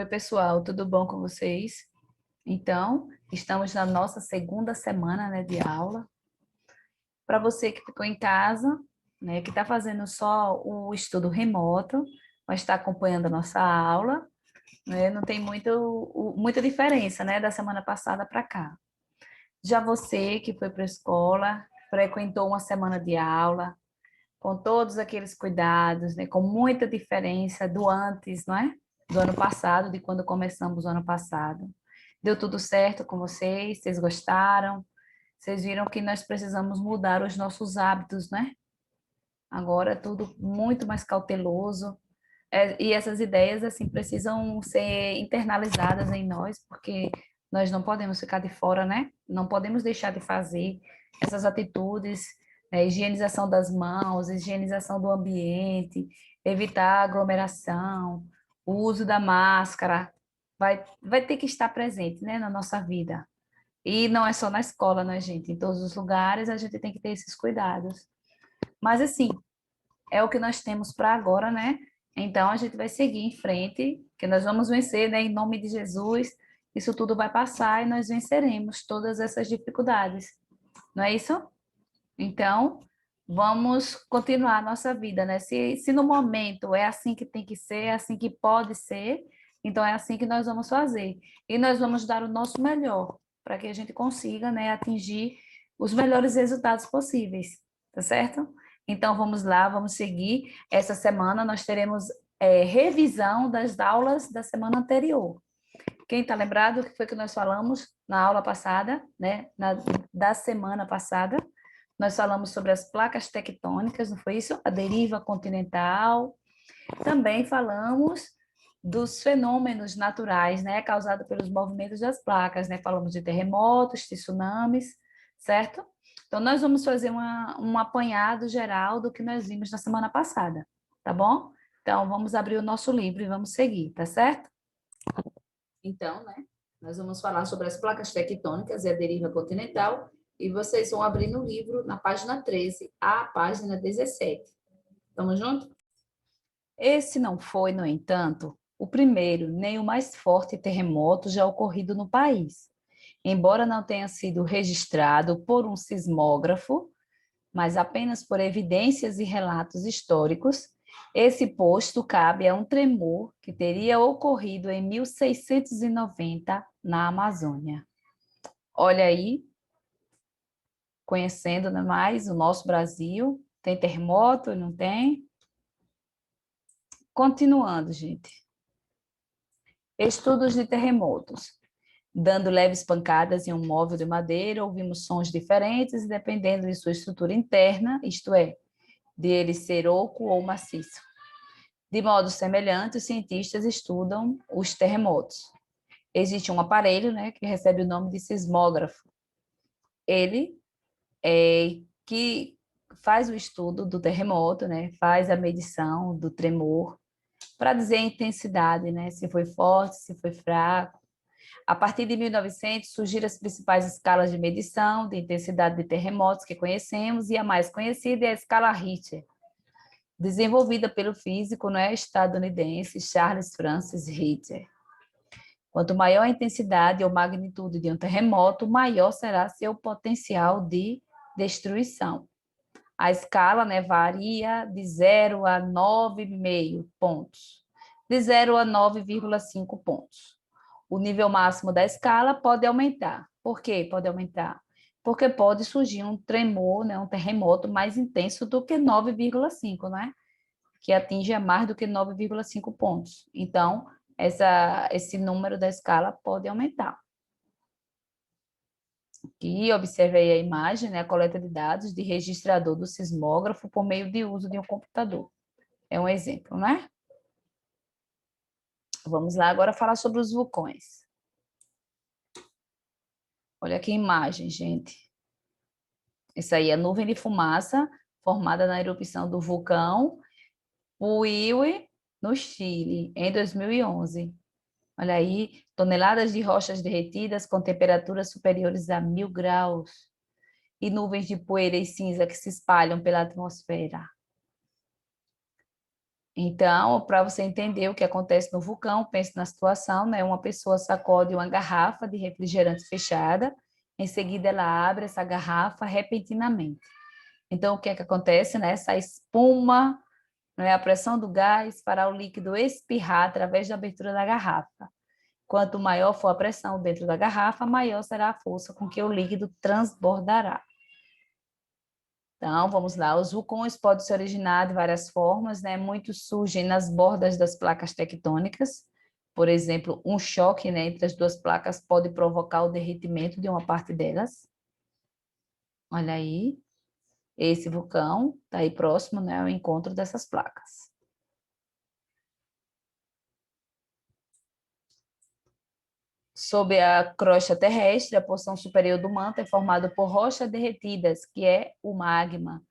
Pessoal, tudo bom com vocês? Então, estamos na nossa segunda semana, né, de aula. Para você que ficou em casa, né, que está fazendo só o estudo remoto, mas está acompanhando a nossa aula, né, não tem muita diferença, né, da semana passada para cá. Já você que foi para a escola, frequentou uma semana de aula, com todos aqueles cuidados, né, com muita diferença do antes, não é? Do ano passado, de quando começamos o ano passado. Deu tudo certo com vocês? Vocês gostaram? Vocês viram que nós precisamos mudar os nossos hábitos, né? Agora é tudo muito mais cauteloso. E essas ideias, assim, precisam ser internalizadas em nós, porque nós não podemos ficar de fora, né? Não podemos deixar de fazer essas atitudes, né? Higienização das mãos, higienização do ambiente, evitar aglomeração, o uso da máscara, vai ter que estar presente, né, na nossa vida. E não é só na escola, né, gente? Em todos os lugares a gente tem que ter esses cuidados. Mas, assim, é o que nós temos para agora, né? Então a gente vai seguir em frente, que nós vamos vencer, né? Em nome de Jesus, isso tudo vai passar e nós venceremos todas essas dificuldades. Não é isso? Então, vamos continuar a nossa vida, né? Se no momento é assim que tem que ser, é assim que pode ser, então é assim que nós vamos fazer. E nós vamos dar o nosso melhor para que a gente consiga, né, atingir os melhores resultados possíveis, tá certo? Então, vamos lá, vamos seguir. Essa semana nós teremos revisão das aulas da semana anterior. Quem está lembrado o que foi que nós falamos na aula passada, né? Da semana passada? Nós falamos sobre as placas tectônicas, não foi isso? A deriva continental. Também falamos dos fenômenos naturais, né, causados pelos movimentos das placas, né? Falamos de terremotos, de tsunamis, certo? Então, nós vamos fazer um apanhado geral do que nós vimos na semana passada, tá bom? Então, vamos abrir o nosso livro e vamos seguir, tá certo? Então, né, nós vamos falar sobre as placas tectônicas e a deriva continental, e vocês vão abrir no livro, na página 13, à página 17. Estamos juntos? Esse não foi, no entanto, o primeiro nem o mais forte terremoto já ocorrido no país. Embora não tenha sido registrado por um sismógrafo, mas apenas por evidências e relatos históricos, esse posto cabe a um tremor que teria ocorrido em 1690 na Amazônia. Olha aí, conhecendo, né, mais o nosso Brasil, tem terremoto, não tem? Continuando, gente. Estudos de terremotos. Dando leves pancadas em um móvel de madeira, ouvimos sons diferentes, dependendo de sua estrutura interna, isto é, de ele ser oco ou maciço. De modo semelhante, os cientistas estudam os terremotos. Existe um aparelho, né, que recebe o nome de sismógrafo. Ele é que faz o estudo do terremoto, né, faz a medição do tremor, para dizer a intensidade, né, se foi forte, se foi fraco. A partir de 1900, surgiram as principais escalas de medição de intensidade de terremotos que conhecemos, e a mais conhecida é a escala Richter, desenvolvida pelo físico, né, estadunidense Charles Francis Richter. Quanto maior a intensidade ou magnitude de um terremoto, maior será seu potencial de destruição. A escala, né, varia de 0 a 9,5 pontos, de 0 a 9,5 pontos. O nível máximo da escala pode aumentar. Por quê? Pode aumentar. Porque pode surgir um tremor, né, um terremoto mais intenso do que 9,5, né? Que atinge a mais do que 9,5 pontos. Então, esse número da escala pode aumentar. Aqui, observe aí a imagem, né, a coleta de dados de registrador do sismógrafo por meio de uso de um computador. É um exemplo, né? Vamos lá agora falar sobre os vulcões. Olha aqui a imagem, gente. Isso aí é nuvem de fumaça formada na erupção do vulcão Huilhe, no Chile, em 2011. Olha aí, toneladas de rochas derretidas com temperaturas superiores a 1000 graus e nuvens de poeira e cinza que se espalham pela atmosfera. Então, para você entender o que acontece no vulcão, pense na situação, né? Uma pessoa sacode uma garrafa de refrigerante fechada, em seguida ela abre essa garrafa repentinamente. Então, o que é que acontece, né? Essa espuma, né? A pressão do gás fará o líquido espirrar através da abertura da garrafa. Quanto maior for a pressão dentro da garrafa, maior será a força com que o líquido transbordará. Então, vamos lá. Os vulcões podem se originar de várias formas, né? Muitos surgem nas bordas das placas tectônicas. Por exemplo, um choque, né, entre as duas placas pode provocar o derretimento de uma parte delas. Olha aí, esse vulcão está aí próximo, né, ao encontro dessas placas. Sob a crosta terrestre, a porção superior do manto é formada por rochas derretidas, que é o magma.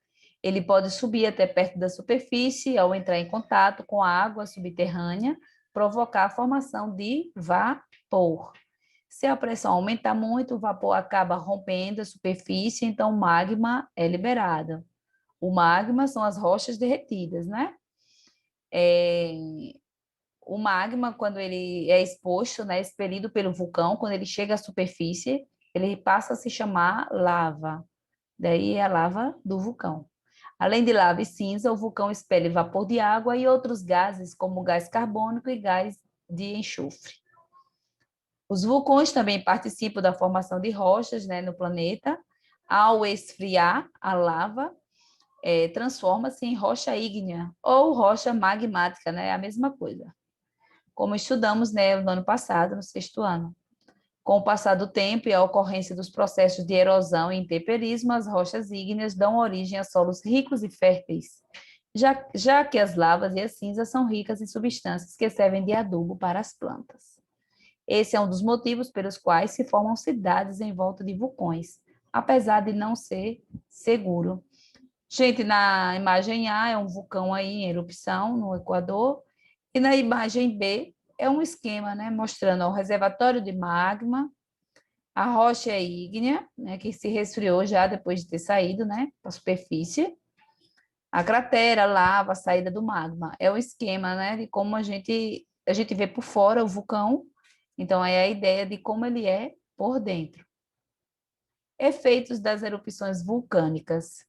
Ele pode subir até perto da superfície ao entrar em contato com a água subterrânea, provocar a formação de vapor. Se a pressão aumentar muito, o vapor acaba rompendo a superfície, então o magma é liberado. O magma são as rochas derretidas, né? É, o magma, quando ele é exposto, né, expelido pelo vulcão, quando ele chega à superfície, ele passa a se chamar lava. Daí é a lava do vulcão. Além de lava e cinza, o vulcão expele vapor de água e outros gases, como gás carbônico e gás de enxofre. Os vulcões também participam da formação de rochas, né, no planeta. Ao esfriar, a lava transforma-se em rocha ígnea ou rocha magmática, né, é a mesma coisa. Como estudamos, né, no ano passado, no sexto ano. Com o passar do tempo e a ocorrência dos processos de erosão e intemperismo, as rochas ígneas dão origem a solos ricos e férteis, já que as lavas e as cinzas são ricas em substâncias que servem de adubo para as plantas. Esse é um dos motivos pelos quais se formam cidades em volta de vulcões, apesar de não ser seguro. Gente, na imagem A é um vulcão aí em erupção no Equador, e na imagem B é um esquema, né, mostrando o reservatório de magma, a rocha é ígnea, né, que se resfriou já depois de ter saído, né, para a superfície. A cratera, a lava, a saída do magma. É o esquema, né, de como a gente vê por fora o vulcão. Então, é a ideia de como ele é por dentro. Efeitos das erupções vulcânicas.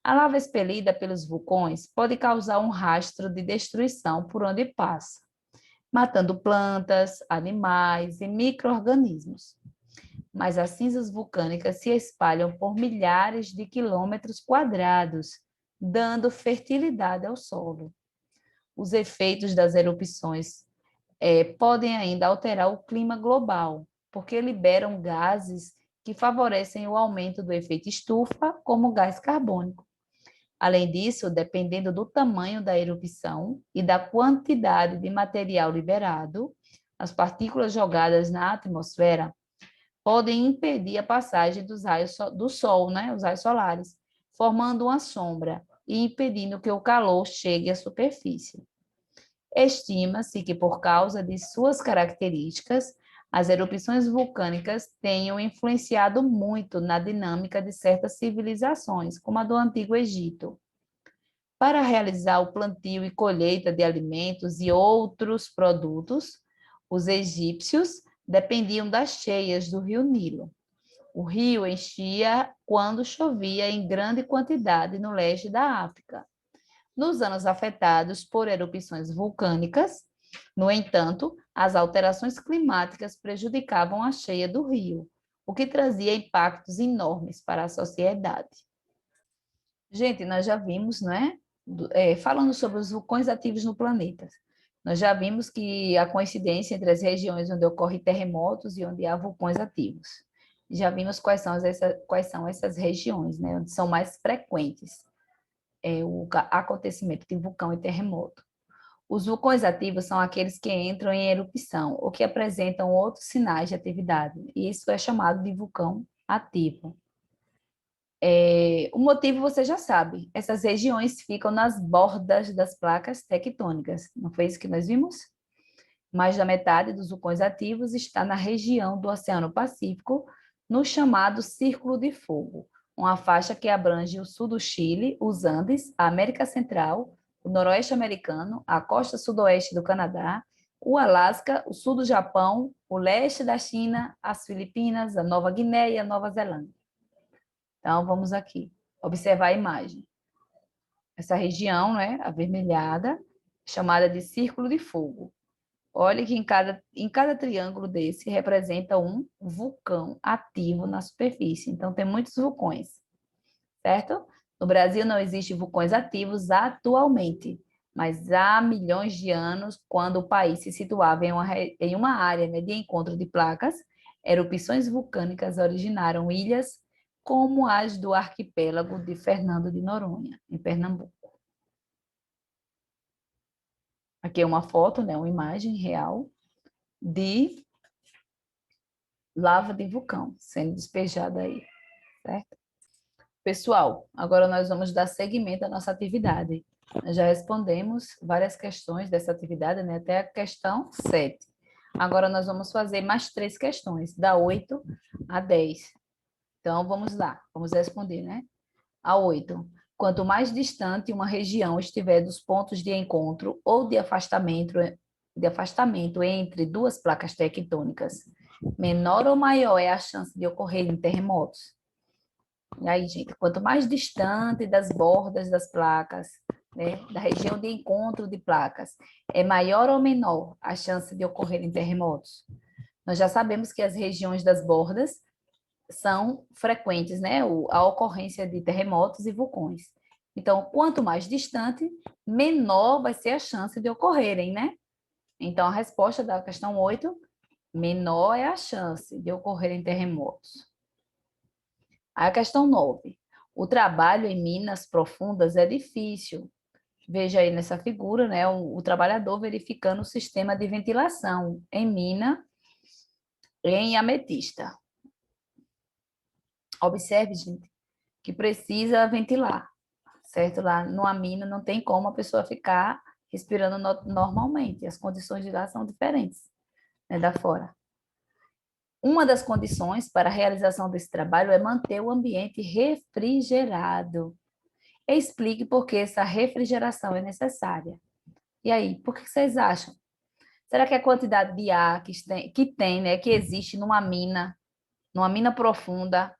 A lava expelida pelos vulcões pode causar um rastro de destruição por onde passa, matando plantas, animais e micro-organismos. Mas as cinzas vulcânicas se espalham por milhares de quilômetros quadrados, dando fertilidade ao solo. Os efeitos das erupções podem ainda alterar o clima global, porque liberam gases que favorecem o aumento do efeito estufa, como o gás carbônico. Além disso, dependendo do tamanho da erupção e da quantidade de material liberado, as partículas jogadas na atmosfera podem impedir a passagem dos raios do Sol, né, os raios solares, formando uma sombra e impedindo que o calor chegue à superfície. Estima-se que, por causa de suas características, as erupções vulcânicas tenham influenciado muito na dinâmica de certas civilizações, como a do Antigo Egito. Para realizar o plantio e colheita de alimentos e outros produtos, os egípcios dependiam das cheias do rio Nilo. O rio enchia quando chovia em grande quantidade no leste da África. Nos anos afetados por erupções vulcânicas, no entanto, as alterações climáticas prejudicavam a cheia do rio, o que trazia impactos enormes para a sociedade. Gente, nós já vimos, né? Falando sobre os vulcões ativos no planeta, nós já vimos que a coincidência entre as regiões onde ocorrem terremotos e onde há vulcões ativos. Já vimos quais são essas regiões, né? Onde são mais frequentes o acontecimento de vulcão e terremoto. Os vulcões ativos são aqueles que entram em erupção ou que apresentam outros sinais de atividade, e isso é chamado de vulcão ativo. O motivo você já sabe, essas regiões ficam nas bordas das placas tectônicas, não foi isso que nós vimos? Mais da metade dos vulcões ativos está na região do Oceano Pacífico, no chamado Círculo de Fogo, uma faixa que abrange o sul do Chile, os Andes, a América Central, o noroeste americano, a costa sudoeste do Canadá, o Alasca, o sul do Japão, o leste da China, as Filipinas, a Nova Guiné e a Nova Zelândia. Então, vamos aqui, observar a imagem. Essa região, né, avermelhada, chamada de Círculo de Fogo. Olha que em cada triângulo desse representa um vulcão ativo na superfície. Então, tem muitos vulcões, certo? No Brasil não existem vulcões ativos atualmente, mas há milhões de anos, quando o país se situava em uma área, né, de encontro de placas, erupções vulcânicas originaram ilhas como as do arquipélago de Fernando de Noronha, em Pernambuco. Aqui é uma foto, né, uma imagem real de lava de vulcão sendo despejada aí, certo? Pessoal, agora nós vamos dar seguimento à nossa atividade. Nós já respondemos várias questões dessa atividade, né, até a questão 7. Agora nós vamos fazer mais 3 questões, da 8 a 10. Então, vamos lá, vamos responder, né? A 8. Quanto mais distante uma região estiver dos pontos de encontro ou de afastamento entre duas placas tectônicas, menor ou maior é a chance de ocorrerem terremotos. E aí, gente, quanto mais distante das bordas das placas, né, da região de encontro de placas, é maior ou menor a chance de ocorrerem terremotos. Nós já sabemos que as regiões das bordas são frequentes, né, a ocorrência de terremotos e vulcões. Então, quanto mais distante, menor vai ser a chance de ocorrerem, né? Então, a resposta da questão 8, menor é a chance de ocorrerem terremotos. A questão 9. O trabalho em minas profundas é difícil. Veja aí nessa figura, né, o trabalhador verificando o sistema de ventilação em mina em ametista. Observe, gente, que precisa ventilar, certo? Lá numa mina não tem como a pessoa ficar respirando normalmente. As condições de lá são diferentes, né, da fora. Uma das condições para a realização desse trabalho é manter o ambiente refrigerado. Explique por que essa refrigeração é necessária. E aí, por que vocês acham? Será que a quantidade de ar né, que existe numa mina profunda,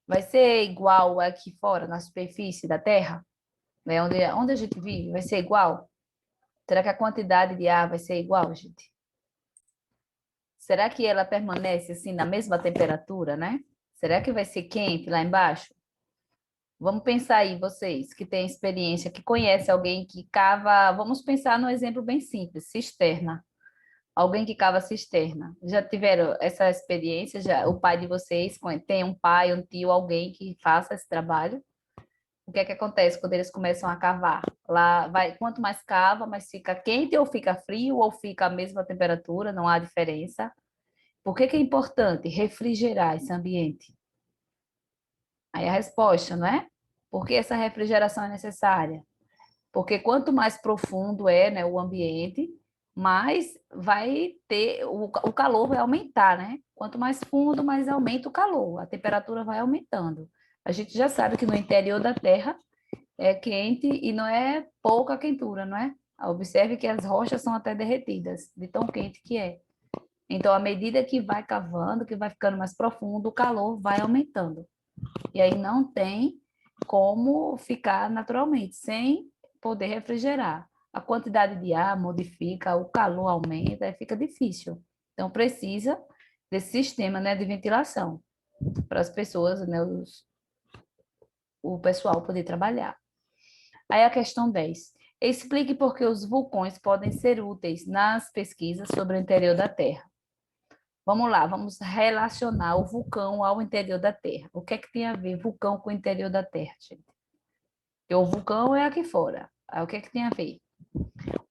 vai ser igual aqui fora, na superfície da Terra? Né, onde a gente vive, vai ser igual? Será que a quantidade de ar vai ser igual, gente? Será que ela permanece assim na mesma temperatura, né? Será que vai ser quente lá embaixo? Vamos pensar aí, vocês que têm experiência, que conhecem alguém que cava. Vamos pensar num exemplo bem simples: cisterna. Alguém que cava cisterna. Já tiveram essa experiência? Já, o pai de vocês tem um pai, um tio, alguém que faça esse trabalho? O que é que acontece quando eles começam a cavar? Lá vai, quanto mais cava, mais fica quente ou fica frio ou fica a mesma temperatura, não há diferença. Por que que é importante refrigerar esse ambiente? Aí a resposta, não é? Por que essa refrigeração é necessária? Porque quanto mais profundo é, né, o ambiente, mais vai ter, o calor vai aumentar, né? Quanto mais fundo, mais aumenta o calor, a temperatura vai aumentando. A gente já sabe que no interior da Terra é quente e não é pouca quentura, não é? Observe que as rochas são até derretidas, de tão quente que é. Então, à medida que vai cavando, que vai ficando mais profundo, o calor vai aumentando. E aí não tem como ficar naturalmente, sem poder refrigerar. A quantidade de ar modifica, o calor aumenta, aí fica difícil. Então, precisa desse sistema, né, de ventilação para as pessoas, né, o pessoal poder trabalhar. Aí a questão 10. Explique por que os vulcões podem ser úteis nas pesquisas sobre o interior da Terra. Vamos lá, vamos relacionar o vulcão ao interior da Terra. O que é que tem a ver vulcão com o interior da Terra, gente? Porque o vulcão é aqui fora. Aí o que é que tem a ver?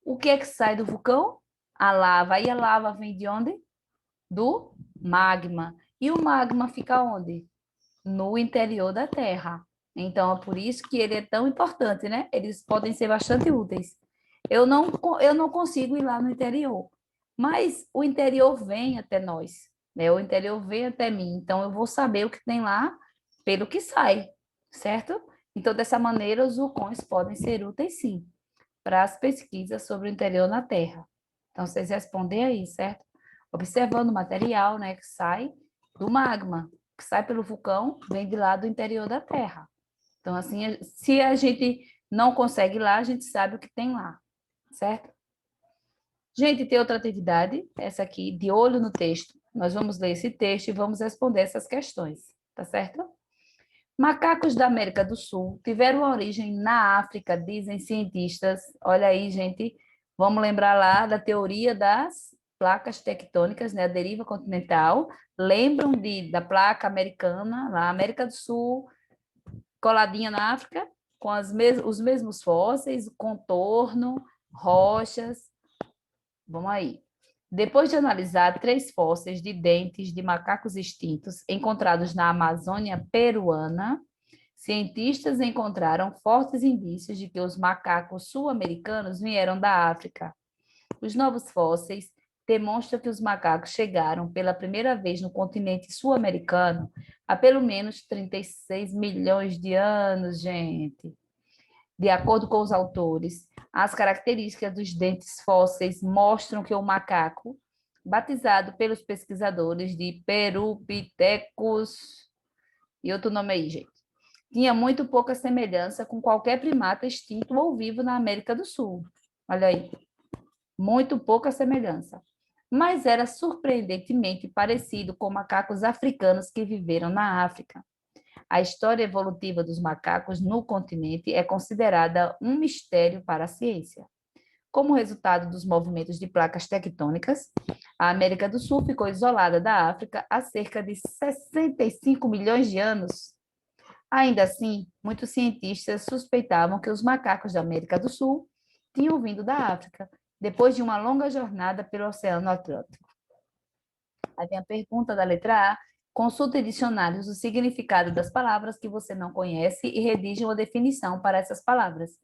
O que é que sai do vulcão? A lava. E a lava vem de onde? Do magma. E o magma fica onde? No interior da Terra. Então, é por isso que ele é tão importante, né? Eles podem ser bastante úteis. Eu não consigo ir lá no interior, mas o interior vem até nós, né? O interior vem até mim, então eu vou saber o que tem lá pelo que sai, certo? Então, dessa maneira, os vulcões podem ser úteis, sim. para as pesquisas sobre o interior da Terra. Então, vocês respondem aí, certo? Observando o material, né, que sai do magma, que sai pelo vulcão, vem de lá do interior da Terra. Então, assim, se a gente não consegue ir lá, a gente sabe o que tem lá, certo? Gente, tem outra atividade, essa aqui, de olho no texto. Nós vamos ler esse texto e vamos responder essas questões, tá certo? Macacos da América do Sul tiveram origem na África, dizem cientistas. Olha aí, gente, vamos lembrar lá da teoria das placas tectônicas, né, a deriva continental. Lembram da placa americana, lá, América do Sul, coladinha na África, com os mesmos fósseis, contorno, rochas. Vamos aí. Depois de analisar 3 fósseis de dentes de macacos extintos encontrados na Amazônia peruana, cientistas encontraram fortes indícios de que os macacos sul-americanos vieram da África. Os novos fósseis demonstram que os macacos chegaram pela primeira vez no continente sul-americano há pelo menos 36 milhões de anos, gente. De acordo com os autores, as características dos dentes fósseis mostram que o macaco, batizado pelos pesquisadores de Perupithecus, e outro nome aí, gente, tinha muito pouca semelhança com qualquer primata extinto ou vivo na América do Sul. Olha aí, muito pouca semelhança. Mas era surpreendentemente parecido com macacos africanos que viveram na África. A história evolutiva dos macacos no continente é considerada um mistério para a ciência. Como resultado dos movimentos de placas tectônicas, a América do Sul ficou isolada da África há cerca de 65 milhões de anos. Ainda assim, muitos cientistas suspeitavam que os macacos da América do Sul tinham vindo da África, depois de uma longa jornada pelo Oceano Atlântico. Aí vem a pergunta da letra A. Consulte em dicionários o significado das palavras que você não conhece e redige uma definição para essas palavras.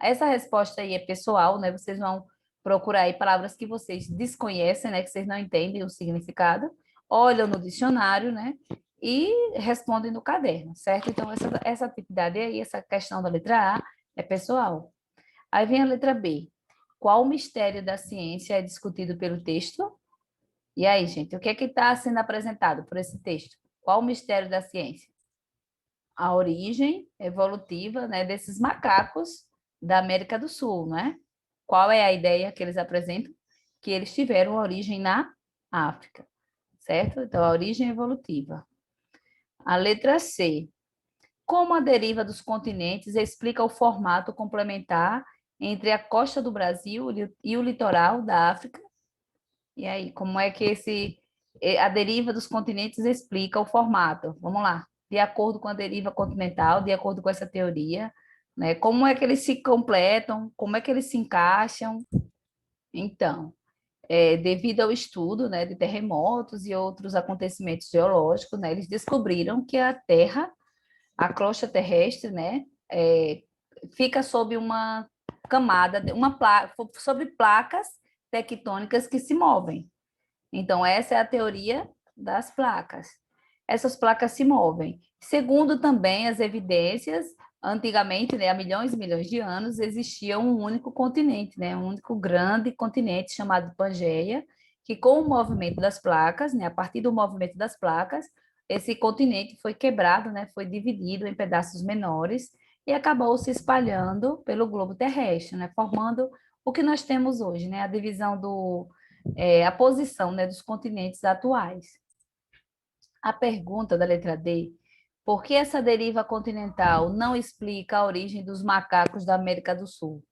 Essa resposta aí é pessoal, né? Vocês vão procurar aí palavras que vocês desconhecem, né? Que vocês não entendem o significado. Olham no dicionário, né? E respondem no caderno, certo? Então, essa atividade aí, essa questão da letra A é pessoal. Aí vem a letra B. Qual mistério da ciência é discutido pelo texto? E aí, gente, o que é que está sendo apresentado por esse texto? Qual o mistério da ciência? A origem evolutiva, né, desses macacos da América do Sul, não é? Qual é a ideia que eles apresentam? Que eles tiveram origem na África, certo? Então, a origem evolutiva. A letra C. Como a deriva dos continentes explica o formato complementar entre a costa do Brasil e o litoral da África? E aí, como é que a deriva dos continentes explica o formato? Vamos lá. De acordo com a deriva continental, de acordo com essa teoria, né? Como é que eles se completam? Como é que eles se encaixam? Então, devido ao estudo, né, de terremotos e outros acontecimentos geológicos, né, eles descobriram que a Terra, a crosta terrestre, né, fica sob uma camada, sobre placas tectônicas que se movem. Então, essa é a teoria das placas. Essas placas se movem. Segundo também as evidências, antigamente, né, há milhões e milhões de anos, existia um único continente, né, um único grande continente chamado Pangeia, que com o movimento das placas, né, a partir do movimento das placas, esse continente foi quebrado, né, foi dividido em pedaços menores e acabou se espalhando pelo globo terrestre, né, formando o que nós temos hoje, né, a divisão a posição, né, dos continentes atuais. A pergunta da letra D, por que essa deriva continental não explica a origem dos macacos da América do Sul?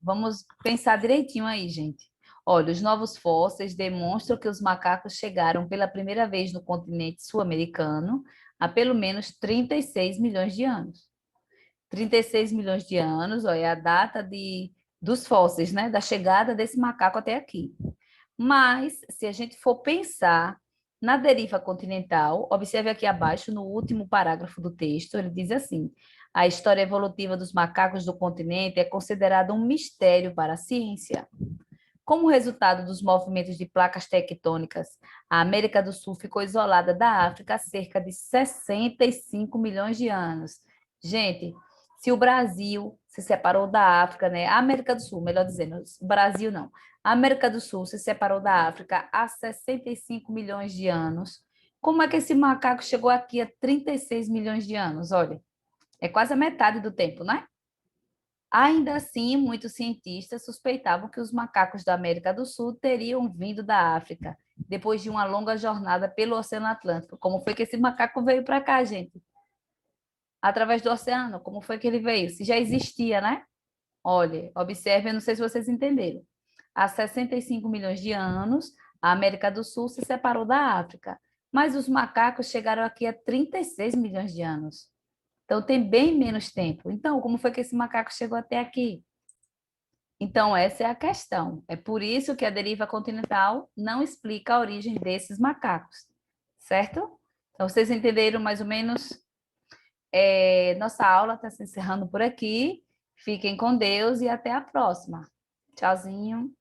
Vamos pensar direitinho aí, gente. Olha, os novos fósseis demonstram que os macacos chegaram pela primeira vez no continente sul-americano há pelo menos 36 milhões de anos. 36 milhões de anos, ó, é a data dos fósseis, né, da chegada desse macaco até aqui. Mas, se a gente for pensar na deriva continental, observe aqui abaixo, no último parágrafo do texto, ele diz assim: a história evolutiva dos macacos do continente é considerada um mistério para a ciência. Como resultado dos movimentos de placas tectônicas, a América do Sul ficou isolada da África há cerca de 65 milhões de anos. Gente, se se separou da África, né? A América do Sul, melhor dizendo, o Brasil não. A América do Sul se separou da África há 65 milhões de anos. Como é que esse macaco chegou aqui há 36 milhões de anos? Olha, é quase a metade do tempo, né? Ainda assim, muitos cientistas suspeitavam que os macacos da América do Sul teriam vindo da África, depois de uma longa jornada pelo Oceano Atlântico. Como foi que esse macaco veio para cá, gente? Através do oceano, como foi que ele veio? Se já existia, né? Olha, observe, eu não sei se vocês entenderam. Há 65 milhões de anos, a América do Sul se separou da África, mas os macacos chegaram aqui há 36 milhões de anos. Então, tem bem menos tempo. Então, como foi que esse macaco chegou até aqui? Então, essa é a questão. É por isso que a deriva continental não explica a origem desses macacos, certo? Então, vocês entenderam mais ou menos? Nossa aula está se encerrando por aqui. Fiquem com Deus e até a próxima. Tchauzinho.